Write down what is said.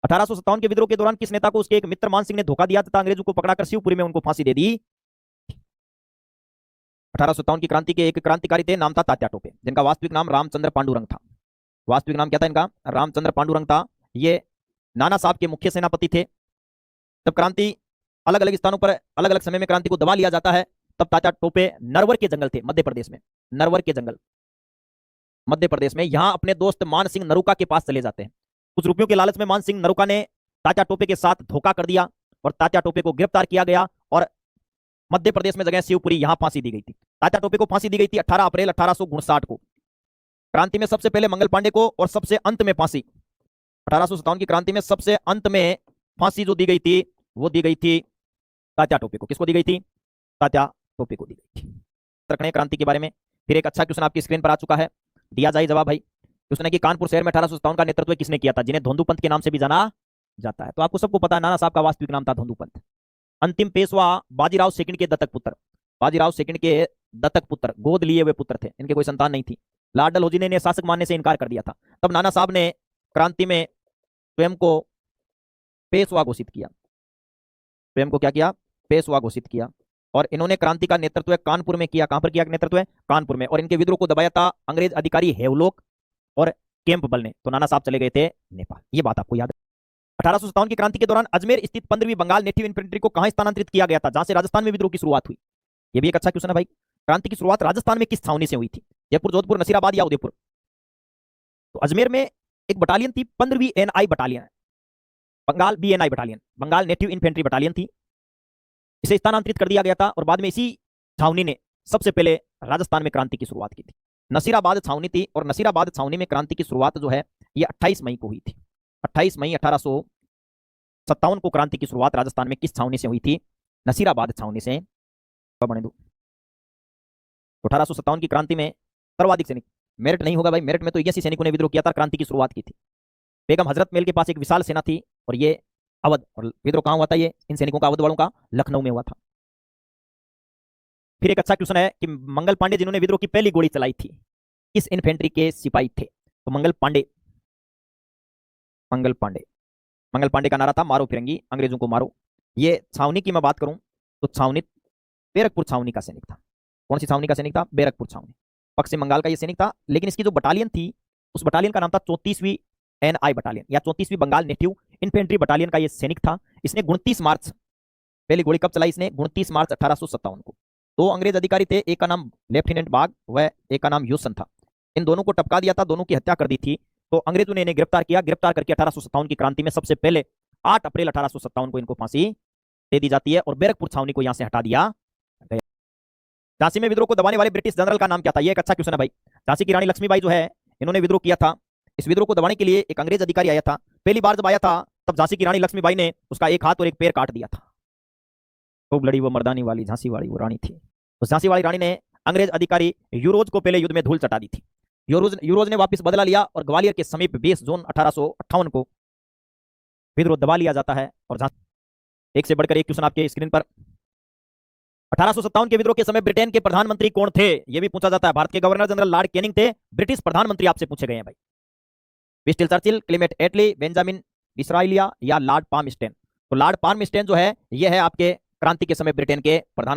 1857 के विद्रोह के दौरान किस नेता को उसके एक मित्र मान सिंह ने धोखा दिया तथा अंग्रेजों को पकड़ाकर शिवपुरी में उनको फांसी दे दी? 1857 की क्रांति के एक क्रांतिकारी थे, नाम था तात्या टोपे, जिनका वास्तविक नाम रामचंद्र पांडुरंग था। वास्तविक नाम क्या था इनका? रामचंद्र पांडुरंग था। ये नाना साहब के मुख्य सेनापति थे। जब क्रांति अलग अलग स्थानों पर अलग अलग समय में क्रांति को दबा लिया जाता है, तब तात्या टोपे नरवर के जंगल थे, मध्य प्रदेश में, नरवर के जंगल मध्य प्रदेश में, यहां अपने दोस्त मान सिंह नरूका के पास चले जाते हैं। कुछ रुपयों के लालच में मान सिंह नरूका ने तात्या टोपे के साथ धोखा कर दिया और तात्या टोपे को गिरफ्तार किया गया और मध्य प्रदेश में जगह शिवपुरी, यहां फांसी दी गई थी। तात्या टोपे को फांसी दी गई थी 18 अप्रैल 1859 को। क्रांति में सबसे पहले मंगल पांडे को और सबसे अंत में फांसी, 1857 की क्रांति में सबसे अंत में फांसी जो दी गई थी वो दी गई थी तात्या टोपे को। किसको दी गई थी? तात्या टोपे को दी गई थी। रखने क्रांति के बारे में फिर एक अच्छा क्वेश्चन आपकी स्क्रीन पर आ चुका है, दिया जाए जवाब भाई। उसने कि कानपुर शहर में 1857 का नेतृत्व किसने किया था, जिन्हें धोंदू पंथ के नाम से भी जाना जाता है? तो आपको सबको पता है, नाना साहब का वास्तविक नाम था धोंदू पंथ। अंतिम पेशवा बाजीराव सेकंड के दत्तक पुत्र, बाजीराव सेकंड के दत्तक पुत्र, गोद लिए हुए पुत्र थे, इनके कोई संतान नहीं थी। लाल डलहौजी ने इन्हें शासक मानने से इनकार कर दिया था। तब नाना साहब ने क्रांति में स्वयं को पेशवा घोषित किया, स्वयं को क्या किया? पेशवा घोषित किया। और इन्होंने क्रांति का नेतृत्व कानपुर में किया। कहां पर किया नेतृत्व? कानपुर में। और इनके विद्रोह को दबाया था अंग्रेज अधिकारी हेवलोक और कैंपबल ने। तो नाना साहब चले गए थे नेपाल, ये बात आपको याद है। 1857 की क्रांति के दौरान अजमेर स्थित 15वीं बंगाल नेटिव इन्फेंट्री को कहां स्थानांतरित किया गया था, जहां से राजस्थान में विद्रोह की शुरुआत हुई? ये भी एक अच्छा क्वेश्चन है भाई। क्रांति की शुरुआत राजस्थान में किस छावनी से हुई थी? जयपुर, जोधपुर, नसीराबाद या उदयपुर? तो अजमेर में एक बटालियन थी, 15वीं NI battalion, Bengal BNI battalion, Bengal native infantry battalion थी। इसे स्थानांतरित कर दिया गया था और बाद में इसी छावनी ने सबसे पहले राजस्थान में क्रांति की शुरुआत की थी। नसीराबाद छावनी थी और नसीराबाद छावनी में क्रांति की शुरुआत जो है ये 28 मई को हुई थी। 28 मई 1857 को क्रांति की शुरुआत राजस्थान में किस छावनी से हुई थी? नसीराबाद छावनी से। बने दो 1857 की क्रांति में सर्वाधिक सैनिक, मेरिट नहीं होगा भाई, मेरिट में तो 81 सैनिकों ने विद्रोह किया था, क्रांति की शुरुआत की थी। बेगम हजरत महल के पास एक विशाल सेना थी और ये अवध, और विद्रोह कहां हुआ था? ये इन सैनिकों का, अवध वालों का, लखनऊ में हुआ था। फिर एक अच्छा क्वेश्चन है कि मंगल पांडे जिन्होंने विद्रोह की पहली गोली चलाई थी किस इन्फेंट्री के सिपाही थे? तो मंगल पांडे, मंगल पांडे, मंगल पांडे का नारा था मारो फिरंगी, अंग्रेजों को मारो। ये छावनी की मैं बात करूं तो छावनी बैरकपुर छावनी का सैनिक था। कौन सी छावनी का सैनिक था? बैरकपुर छावनी, पश्चिम बंगाल का ये सैनिक था। लेकिन इसकी जो बटालियन थी उस बटालियन का नाम था 34वीं एनआई बटालियन या 34वीं बंगाल नेटिव इन्फेंट्री बटालियन का ये सैनिक था। इसने 29 मार्च, पहली गोली कब चलाई इसने? 29 मार्च 1857 को। दो अंग्रेज अधिकारी थे, एक का नाम लेफ्टिनेंट बाग व एक का नाम ह्यूसन था। इन दोनों को टपका दिया था, दोनों की हत्या कर दी थी। तो अंग्रेजों ने इन्हें गिरफ्तार किया। गिरफ्तार करके 1857 की क्रांति में सबसे पहले 8 अप्रैल 1857 को इनको फांसी दे दी जाती है और बैरकपुर छावनी को यहां से हटा दिया गया। झांसी में विद्रोह को दबाने वाले ब्रिटिश जनरल का नाम क्या था? यह एक अच्छा क्वेश्चन है भाई। झांसी की रानी लक्ष्मीबाई जो है, इन्होंने विद्रोह किया था। इस विद्रोह को दबाने के लिए एक अंग्रेज अधिकारी आया था। पहली बार जब आया था तब झांसी की रानी लक्ष्मीबाई ने उसका एक हाथ और एक पैर काट दिया था। खूब लड़ी वो मर्दानी वाली झांसी वाली वो रानी थी। उस झांसी वाली रानी ने अंग्रेज अधिकारी यूरोज को पहले युद्ध में धूल चटा दी थी। यूरोज ने वापस बदला लिया और ग्वालियर के समीप 20 जून 1858 को विद्रोह दबा लिया जाता है। और एक से बढ़कर एक क्वेश्चन आपके स्क्रीन पर। 1857 के विद्रोह के समय ब्रिटेन के प्रधानमंत्री कौन थे? यह भी पूछा जाता है। भारत के गवर्नर जनरल लॉर्ड कैनिंग थे, ब्रिटिश प्रधानमंत्री आपसे पूछे गए हैं भाई। विंस्टन चर्चिल, क्लेमेंट एटली, बेंजामिन डिसराइलिया या लॉर्ड पाल्मस्टोन? तो लॉर्ड पाल्मस्टोन जो है यह है आपके क्रांति के समय ब्रिटेन के प्रधानमंत्री।